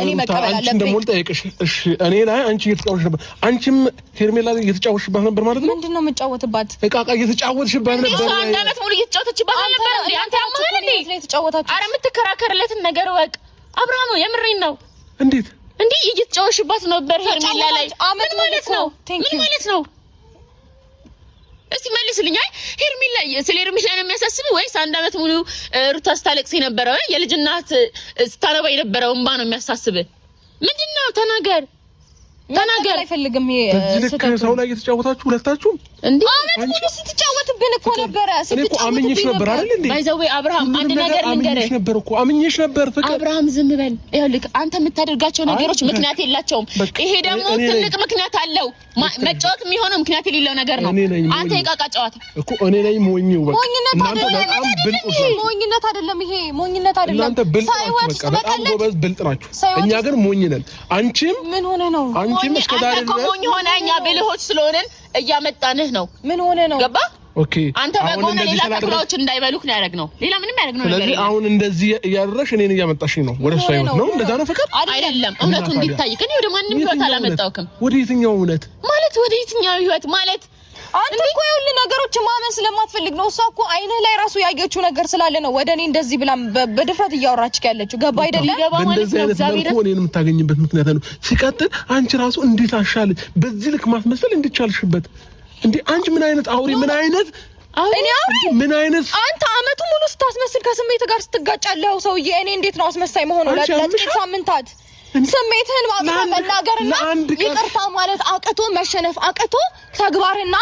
እኔ መቀበል አለብኝ አንቺ እንደሞል ጠይቅሽ እሺ እኔ ላይ አንቺ እየተጫወትሽ ነበር አንቺም ሄርሜላ ላይ እየተጫወትሽባት ነበር ማለት ነው ምንድነው መጫወትባት እቃቃ እየተጫወትሽባት ነበር አንድ አመት ሙሉ እየተጫወተችባት ነበር እንዴ አንተ ያማህ እንዴ ለተጫወታችሁ አረ የምትከራከርለትን ነገር ወቅ አብርሃም የምሬን ነው እንዴት እንዴ እየተጫወትሽባት ነበር ሄርሜላ ላይ ምን ማለት ነው ምን ማለት ነው እስቲ መልስልኝ አይ ሄርሜላ ስለ ሄርሜላ ነው የሚያሳስብ ወይስ አንድ አመት ሙሉ ሩታ ስታለቅስ የነበረው የልጅናት ስታነባ የነበረው እንባ ነው የሚያሳስብ ምንድነው ተናገር አይፈልግም ይሄ ሰው ላይ እየተጫወታችሁ ሁለታችሁ እንዴ አመት ሙሉ ስትጫወትብን እኮ ነበር ስትጫወት አምኜሽ ነበር አይደል እንዴ ባይዘው አብርሃም አንድ ነገር ልንገርህ ነበር እኮ አምኜሽ ነበር ፍቅር አብርሃም ዝም በል ይኸውልህ አንተ የምታደርጋቸው ነገሮች ምክንያት የላቸውም ይሄ ደግሞ ትልቅ ምክንያት አለው መጫወት የሚሆነው ምክንያት የሌለው ነገር ነው አንተ የቃቃ ጨዋታ እኮ እኔ ላይ ሞኝው በቃ እናንተ በጣም ብልጥ ሞኝነት አይደለም ይሄ ሞኝነት አይደለም እናንተ ብልጥ ናችሁ በጣም ጎበዝ ብልጥ ናችሁ እኛ ግን ሞኝ ነን አንቺም ምን ሆነ ነው አንቺም እስከዳር ነው ሞኝ ሆነኛ ብልሆች ስለሆነን እያመጣንህ ነው ምን ሆነ ነው ገባ ኦኬ አንተ በጎን ሌላ ተክራዎች እንዳይበሉክ ነው ያደረግነው ሌላ ምንም ያደረግነው ነገር ስለዚህ አሁን እንደዚህ ያደረሽ እኔን እያመጣሽኝ ነው ወደ ሳይሆን ነው እንደዛ ነው ፍቅር አይደለም እውነቱ እንዲታይ ከኔ ወደ ማንንም ህይወት አላመጣውክም ወደ የትኛው እውነት ማለት ወደ የትኛው ህይወት ማለት አንተ እኮ ሁሉ ነገሮች ማመን ስለማትፈልግ ነው እሷ እኮ አይነ ላይ ራሱ ያየችው ነገር ስላለ ነው ወደኔ እንደዚህ ብላ በድፍረት እያወራችክ ያለችው ገባ አይደለም ገባ ማለት ነው እግዚአብሔር እኔን የምታገኝበት ምክንያት ነው ሲቀጥል አንቺ ራሱ እንዴት አሻለ በዚህ ልክ ማስመሰል እንድቻልሽበት እንዴ አንቺ ምን አይነት አውሪ ምን አይነት ምን አይነት አንተ አመቱ ሙሉ ስታስመስል ከስሜት ጋር ስትጋጫለህ ሰውዬ እኔ እንዴት ነው አስመሳይ መሆነው ለጥቂት ሳምንታት ስሜትህን ማናገርና ይቅርታ ማለት አቀቶ መሸነፍ አቀቶ ተግባርና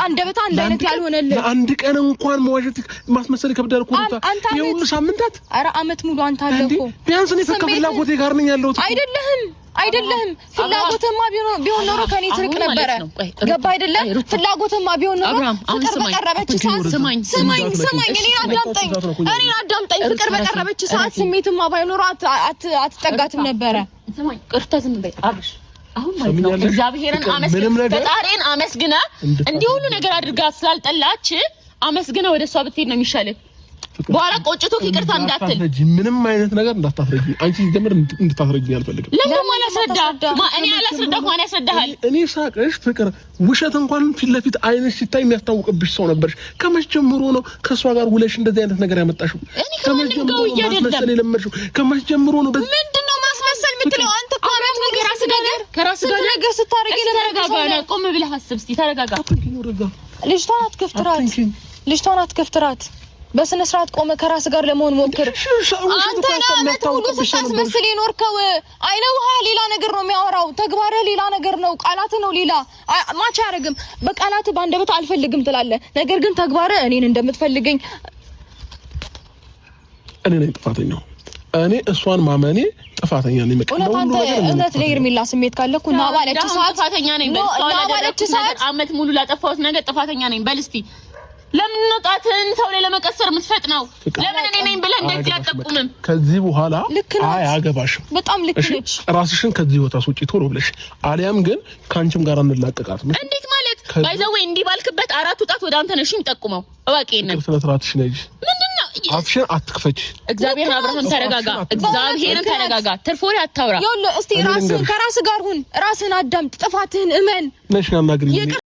አንደበት አንድ አይነት ያልሆነልህ አንድ ቀን እንኳን መዋሸት ማስመሰል ይከብዳል እኮ የሁሉ ሳምንታት አረ አመት ሙሉ አንተ አለኮ ቢያንስ እኔ ከፍላጎቴ ጋር ነኝ ያለሁት አይደለም ፍላጎትማ ቢሆን ኖሮ ከኔ ትርቅ ነበር ገባ አይደለም ፍላጎትማ ቢሆን ኖሮ ፍቅር በቀረበች ሰዓት ስማኝ እኔን አዳምጠኝ ፍቅር በቀረበች ሰዓት ስሜትማ ባይኖር አትጠጋትም ነበር ስማኝ ቅርታ ዝም በይ አብሽ አሁን ማለት ነው እግዚአብሔርን ፈጣሪን አመስግና እንዲህ ሁሉ ነገር አድርጋ ስላልጠላች አመስግና ወደሷ ብትሄድ ነው የሚሻለው በኋላ ቆጭቶ ይቅርታ እንዳትል ምንም አይነት ነገር እንዳታፍረጂ አንቺ ጀምር እንድታፍረጂ አልፈልግም ለምን አላስረዳ እኔ አላስረዳኩ ማን ያስረዳሃል እኔ ሳቀሽ ፍቅር ውሸት እንኳን ፊት ለፊት አይነሽ ሲታይ የሚያስታውቅብሽ ሰው ነበርሽ ከመጀመሩ ነው ከሷ ጋር ውለሽ እንደዚህ አይነት ነገር ያመጣሽው ከመጀመሩ ነው ከመጀመሩ ነው ምንድነው ማስመሰል የምትለው አንተ ኮራም ነገር ከራስ ጋር ስታረጊ ተረጋጋ ቆም ብለህ አስብ እስቲ ተረጋጋ ልጅቷን አትከፍትራት በስነ ስርዓት ቆመ ከራስ ጋር ለመሆን ሞክር አንተ አመት ሙሉ ስታስመስል የኖርከው አይነ ውሃ ሌላ ነገር ነው የሚያወራው ተግባረ ሌላ ነገር ነው ቃላት ነው ሌላ ማቻ ያረግም በቃላት ባንደበት አልፈልግም ትላለህ ነገር ግን ተግባረ እኔን እንደምትፈልገኝ እኔ ነኝ ጥፋተኛው እኔ እሷን ማመኔ ጥፋተኛ ነኝ መቀበል ነው እውነት ለሄርሜላ ስሜት ካለኩ እና ባለች ሰዓት ጥፋተኛ ነኝ ባለች ሰዓት አመት ሙሉ ላጠፋሁት ነገር ጥፋተኛ ነኝ በልስቲ ለምን ነጣትን ሰው ላይ ለመቀሰር የምትፈጥነው ለምን እኔ ነኝ ብለህ እንደዚህ አትጠቁምም ከዚህ በኋላ አያገባሽም በጣም ልክ ነች ራስሽን ከዚህ ወጣ ሱጪ ቶሎ ብለሽ አሊያም ግን ካንቺም ጋር እንላቀቃት እንዴት ማለት ባይዘው እንዲ ባልክበት አራቱ ጣት ወደ አንተ ነሽ የሚጠቁመው እባክህ ስለትራትሽ ነጂ ምንድነው አፍሽን አትክፈች እግዚአብሔር አብርሃም ተረጋጋ ትርፎሪ አታውራ ይኸውልህ እስቲ ራስህን ከራስ ጋር ሁን ራስህን አዳምጥ ጥፋትህን እመን ነሽ ያናግሪኝ